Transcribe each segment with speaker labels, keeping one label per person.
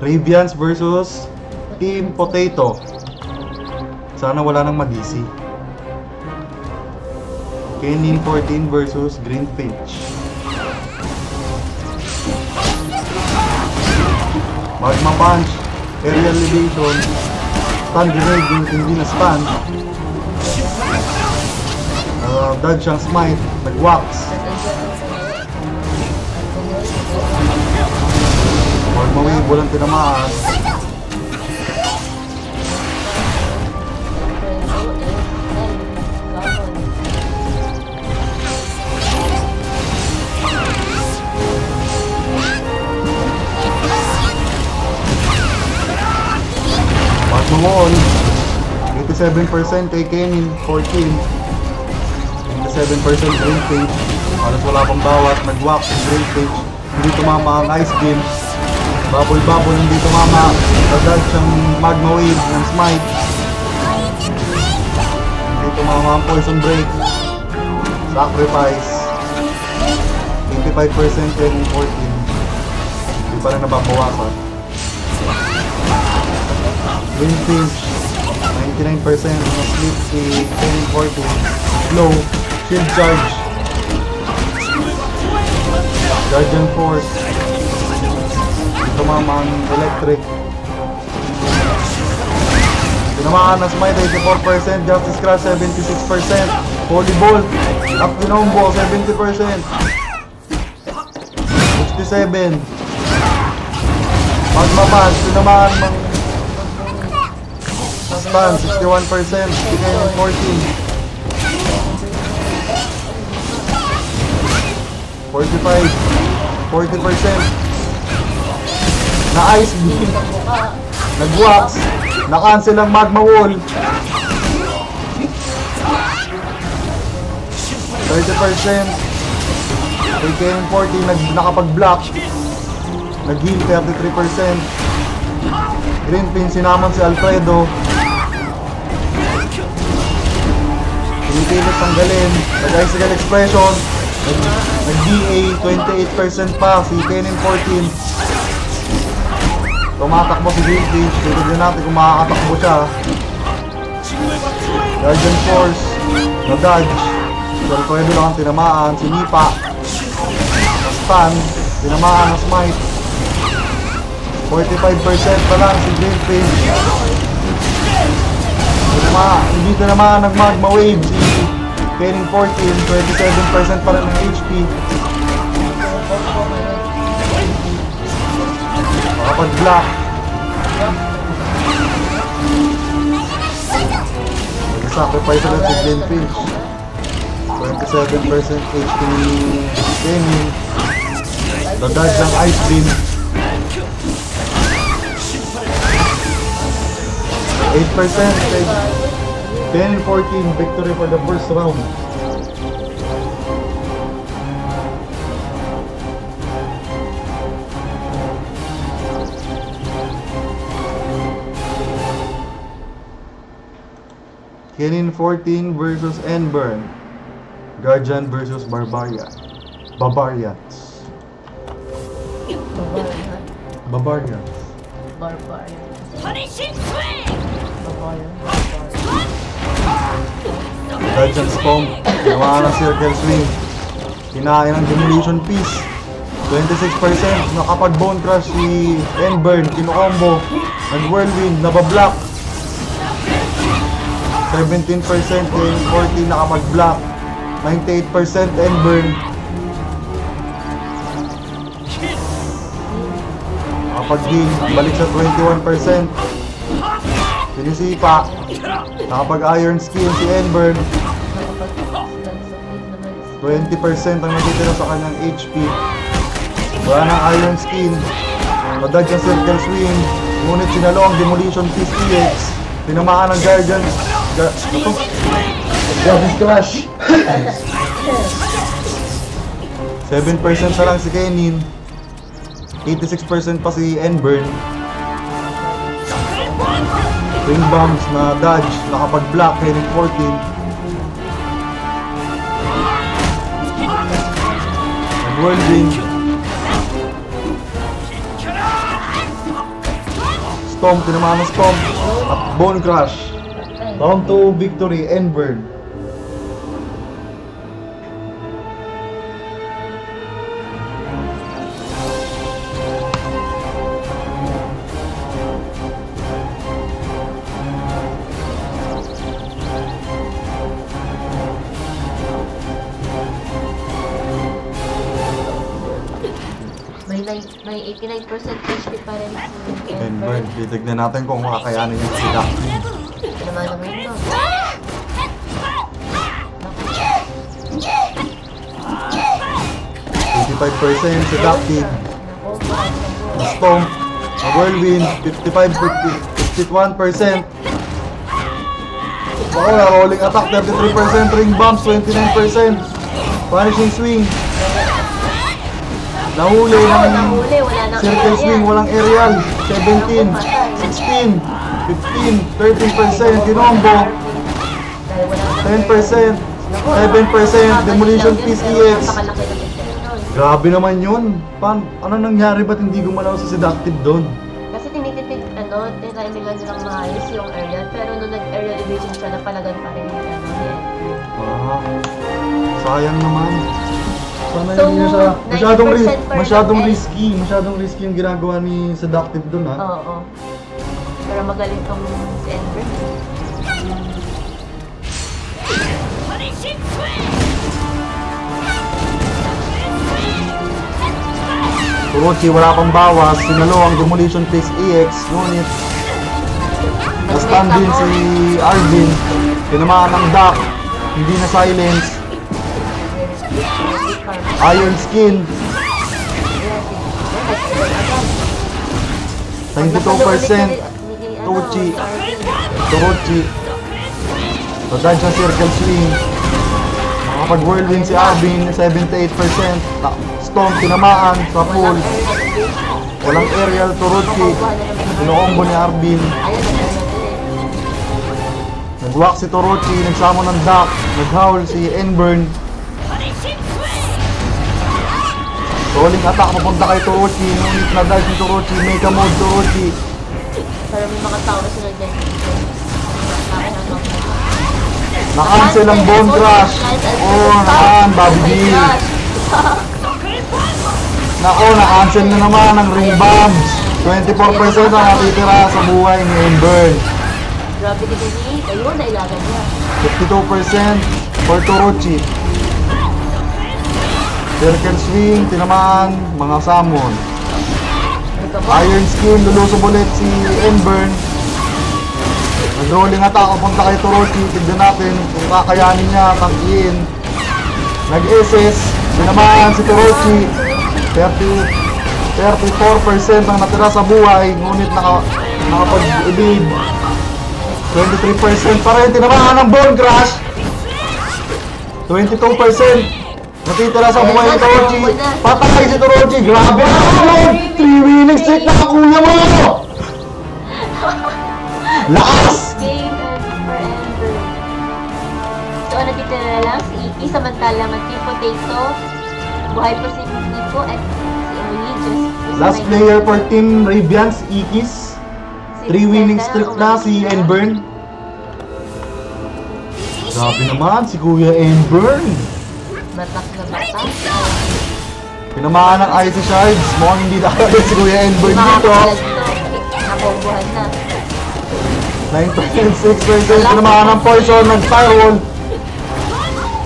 Speaker 1: Ravians versus Team Potato. Sana wala nang mag-easy. Kenin 14 versus Green Finch. Magma Punch, Aerial Elevation, Stun Grenade yung hindi na stun. Dodge siyang Smite, nag-wax. Magma Wave, walang tinamaan. Magma 87% kay Kenin 14. 87% Green Page. Halos wala pang bawat. Nag-wax yung Green Page. Hindi tumama ang Ice Beam. Bubble hindi tumama. Dodge siyang Magma Wave ng Smite. Hindi tumama ang Poison Break. Sacrifice. 85% kay 14. Hindi pa rin nababawasan. Green Page 99%. Na-sleep si Kenin 14. Slow. Shield Charge. Guardian Force. Tumama ang Electric. Tinamaan na Smite 84%. Justice Crush 76%. Holy Bolt. Up Kinombo 70%. 67. Magma Punch. Tinamaan ng Stun 61%. Kenin 14. 45, 40%. Na-Ice Beam. Nag-wax. Na-cancel ang Magma Wall. 30%. Kay Kenin 14, nakapag-block. Nag-heal 33%. Green Pin, sinaman si Alfredo. Pinipilit tanggalin. Nag-Icicle Expression. Nag-DA 28% pa si Kenin 14. Tumatakbo si Green Page. Tignan natin kung makakatakbo siya. Guardian Force. Na-dodge. So pwede lang ang tinamaan. Si Nipa. Na-stun. Tinamaan na Smite. 45% pa lang si Green Page. Hindi tinamaan nag-Magma Wave si Kenin 14, 27% pa rin ng HP. Makapag-block. Nag-sacrifice ulit si Green Finch. 27% HP ni Kenin. Dodge ng Ice Beam. 8% kay Kenin 14, victory for the first round. Kenin 14 versus N-Burn. Guardian versus Barbarians. Barbarians.
Speaker 2: Punishing swing!
Speaker 1: Guardian Stomp. Ginawa ng Circle Swing. Kinain ng Demolition Piece. 26%. Nakapag-Bone Crush si N-Burn. Kino-combo. Nag-Whirlwind. Nabablock. 17% kay 14 nakapag-block. 98% N-Burn. Nakapag-heal. Balik sa 21%. Sinisipa. Nakapag-Iron Skin si N-Burn. 20% ang natitira sa kanyang HP. Wala ng Iron Skin. Madadge ang Circle Swing. Ngunit sinalo ang Demolition Piece EX. Tinamaan ng Guardian Crush. 7% na lang si Kenin. 86% pa si N-Burn. Ring Bombs na dodge, nakapag-block, Kenin 14. Whirlwind. Stomp, tinamaan ng Stomp. At Bone Crush. Round 2 victory, N-Burn.
Speaker 2: May 89% HP pa rin si
Speaker 1: N-Burn. Titignan natin kung makakayanin niya sila.
Speaker 2: Ito naman naman ito.
Speaker 1: 55% seductive.
Speaker 2: Nako,
Speaker 1: Stomp. Whirlwind. 51%. Oo, rolling attack. 33%. Ring bumps. 29%. Vanishing swing. Nahuli ng
Speaker 2: nahuli, wala nang
Speaker 1: circle swing, walang aerial. 17, 16, 15, 13%, kinombo.
Speaker 2: Dahil wala nang
Speaker 1: 10%, 7%, demolition piece EX.
Speaker 2: napakalaki ng ito nun.
Speaker 1: Grabe naman yun. Ano nangyari, ba't hindi gumalaw sa seductive doon?
Speaker 2: Kasi tinitimingan nilang maayos yung aerial, pero nung nag-aerial evasion siya, napalagan pa rin yung yan.
Speaker 1: Sayang naman. Sana
Speaker 2: So,
Speaker 1: hindi na siya masyadong
Speaker 2: 90%
Speaker 1: risky. Masyadong risky yung ginagawa ni seductive doon, ha?
Speaker 2: Oo. Pero magaling tong si Ember.
Speaker 1: Orochi, wala pang bawas. Sinalo ang demolition piece EX. Ngunit na-stand din si Arvin. Tinamaan ng duck. Hindi na silence. Iron Skin. 92%. Orochi. Pagdaan siya circle swing. Makapag-whirlwind si Arvin. 78%. Stomp, tinamaan sa pool. Walang aerial, Orochi. Pinukombo ni Arvin. Nag-walk si Orochi, nagsama ng duck, nag-howl si N-Burn. Rolling attack, mapunta kay Orochi, ngunit na-dive si Orochi, Mecha Mode Orochi.
Speaker 2: Pero may mga tao na sunod dyan.
Speaker 1: Na-cancel ang Bone Crush. Bobby D. Nako, na-cancel na naman ang Ring Bombs. 24% ang natitira sa buhay ni N-Burn.
Speaker 2: Grabe ka din eh. Ayun, nailagan niya.
Speaker 1: 52% for Orochi. Circle swing, tinamaan, mga summon. Iron Skin, lulusog ulit si N-Burn. Nag-rolling attack, punta kay Orochi. Tignan natin kung kakayanin niya, tangkiin. Nag-SS, tinamaan si Orochi. 34% ang natira sa buhay, ngunit nakapag-evade. 23% pa rin, tinamaan ng Bone Crush. 22% natitira sa buhay ni Orochi. Patay si Orochi. Grabe naman! 3 winning streak na kuya mo! Lakas!
Speaker 2: Game for Ember. So, natitira na lang si Iki, samantalang ang Team Potato. Buhay pa si Nico at si Emily.
Speaker 1: Last player for Team Ravians, Ikis. 3 winning streak na si N-Burn. Grabe naman si Kuya N-Burn.
Speaker 2: Batak na batak.
Speaker 1: Pinamaan ng Icy Shards. Mukhang hindi talaga si Kuya N-Burn dito.
Speaker 2: Nakubuhan na.
Speaker 1: 9%, 6% pinamaan ng Poison ng Firewall.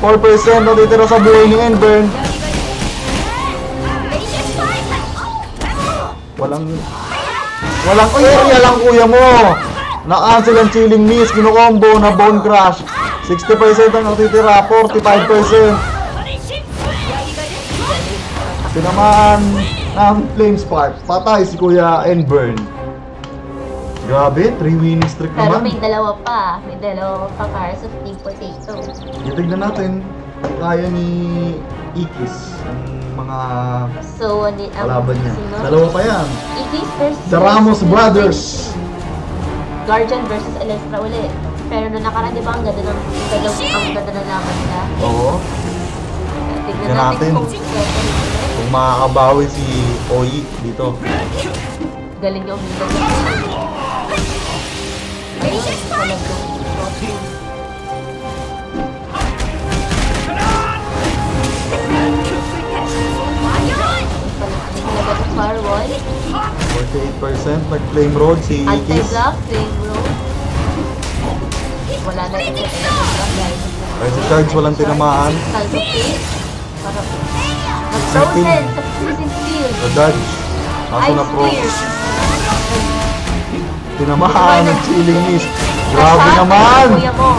Speaker 1: 4% natitira sa buhay ni N-Burn. Walang area lang kuya mo. Na-cancel ang Chilling Miss, kinukombo na Bone Crush. 60% ang natitira, 45%. Tinamaan ng Flame Spark. Patay si Kuya N-Burn. Grabe, 3 winning streak
Speaker 2: Pero
Speaker 1: naman.
Speaker 2: may dalawa pa. May dalawa pa para sa Team Potato.
Speaker 1: Itignan natin kung kaya ni Ikis ang mga
Speaker 2: So, ang
Speaker 1: kalaban niya.
Speaker 2: sino?
Speaker 1: Dalawa pa yan.
Speaker 2: Ikis versus
Speaker 1: The Ramos Brothers.
Speaker 2: Guardian versus Electra ulit. Pero nung nakaraan, di ba, ang ganda ng laban nila.
Speaker 1: Oo.
Speaker 2: Tignan
Speaker 1: Tignan natin.
Speaker 2: natin kung
Speaker 1: Kung makakabawi si Oi dito.
Speaker 2: Galing niya umilag. Ayun, talagang crossing. Talaga sa firewall.
Speaker 1: 48% nag-flame road si Ikis.
Speaker 2: Anti-block, flame road. Wala na rin sa anti-block dahil
Speaker 1: Ay si Charge walang tinamaan.
Speaker 2: Salvo Face. Para nag-frozen sa freezing field.
Speaker 1: Sa Dodge. Kaso na pro.
Speaker 2: Ice Spear.
Speaker 1: Tinamaan ng chilling mist. Grabe naman!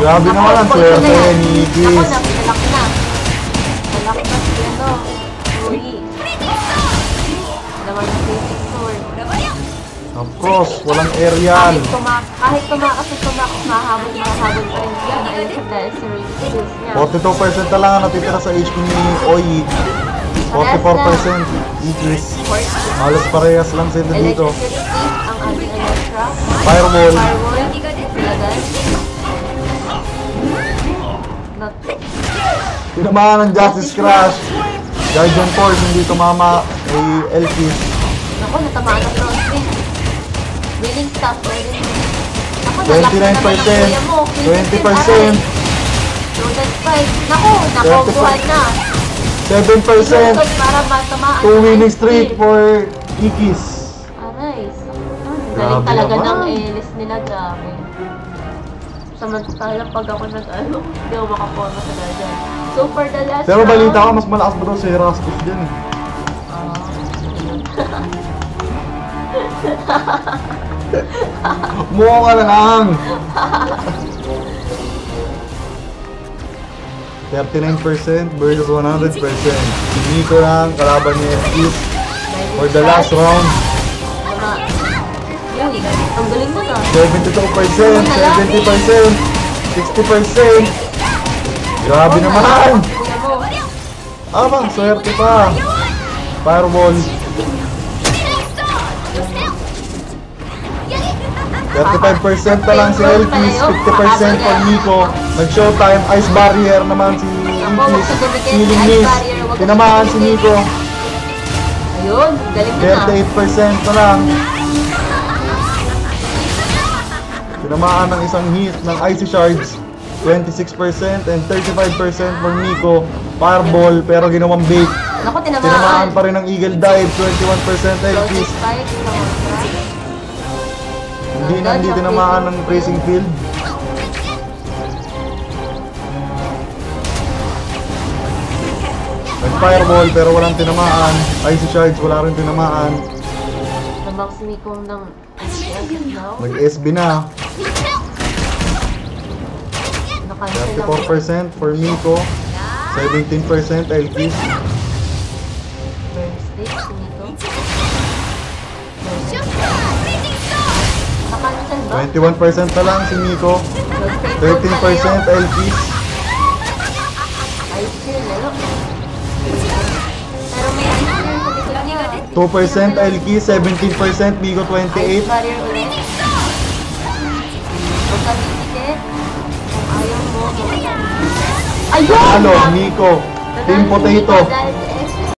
Speaker 1: Grabe naman ang swerte ni Ikis.
Speaker 2: Ako na, pinalak na. Pinalak na si ano. Rui. Naman ang basic sword.
Speaker 1: Ng cross, walang aerial.
Speaker 2: Kahit tumakas at tumakas, mahabol pa rin siya. Ayun sa dahil sa range skills niya.
Speaker 1: 42% na lang ang natitira sa HP ni Oyi. 44% Ikis. Halos parehas lang sila dito.
Speaker 2: Electricity, ang ating Electra.
Speaker 1: Firewall.
Speaker 2: Firewall, Silagan.
Speaker 1: Tinamaan ng Justice Crash. Guardian Force, hindi tumama kay Elkis.
Speaker 2: Naku, natamaan ang crossfit. Willing stop, willing. Naku,
Speaker 1: 29%, 20%,
Speaker 2: Loaded 5. Naku, nakobuhan na.
Speaker 1: 7%,
Speaker 2: Para matamaan.
Speaker 1: 2 winning streak for Ikis.
Speaker 2: Aray, galing
Speaker 1: Grabe
Speaker 2: talaga
Speaker 1: naman.
Speaker 2: ng Elis nila, grabe. Samantala pag ako nag-ano, hindi ako makaporma sa Guardian. So for the last
Speaker 1: Pero
Speaker 2: round,
Speaker 1: balita ko, mas malakas ba daw si Rastus dyan eh. Mukha ka lang! 39% versus 100%. Si Nico lang, kalaban ni Elkis for the last round.
Speaker 2: Uy, ang galing mo na.
Speaker 1: 72%, 70%, 60%. Grabe naman!
Speaker 2: Kuya mo.
Speaker 1: Bang, swerte pa. Fireball. 35% na lang si Elkis, 50% for Nico. Nag-showtime, Ice Barrier naman si Elkis. Healing Miss. Tinamaan si Nico.
Speaker 2: Ayun, galing mo na.
Speaker 1: 38% na lang. Tinamaan ng isang hit ng Icy Shards. 26% and 35% for Nico. Fireball pero ginawang bait.
Speaker 2: Naku,
Speaker 1: Tinamaan pa rin ng Eagle Dive. 21% Elkis. Hindi tinamaan ng racing field. Nag-fireball pero walang tinamaan. Icy Shards wala rin tinamaan.
Speaker 2: Nabang si Miko ng SPS now.
Speaker 1: Nag-SB na.
Speaker 2: Nakancel ako.
Speaker 1: 34% for Nico. 17% Elkis.
Speaker 2: Burn stick si Miko. Nakancel ba?
Speaker 1: 21% na lang si Nico. 13% Elkis.
Speaker 2: Ice chill, lalo. Pero may ice chill sa likod niya.
Speaker 1: 2% Elkis. 17% Nico.
Speaker 2: Ice
Speaker 1: 28%.
Speaker 2: barrier ulit. Huwag ka titikit. Kung ayaw mo, Ayun!
Speaker 1: Ano? Nico. Team Potato.
Speaker 2: Dahil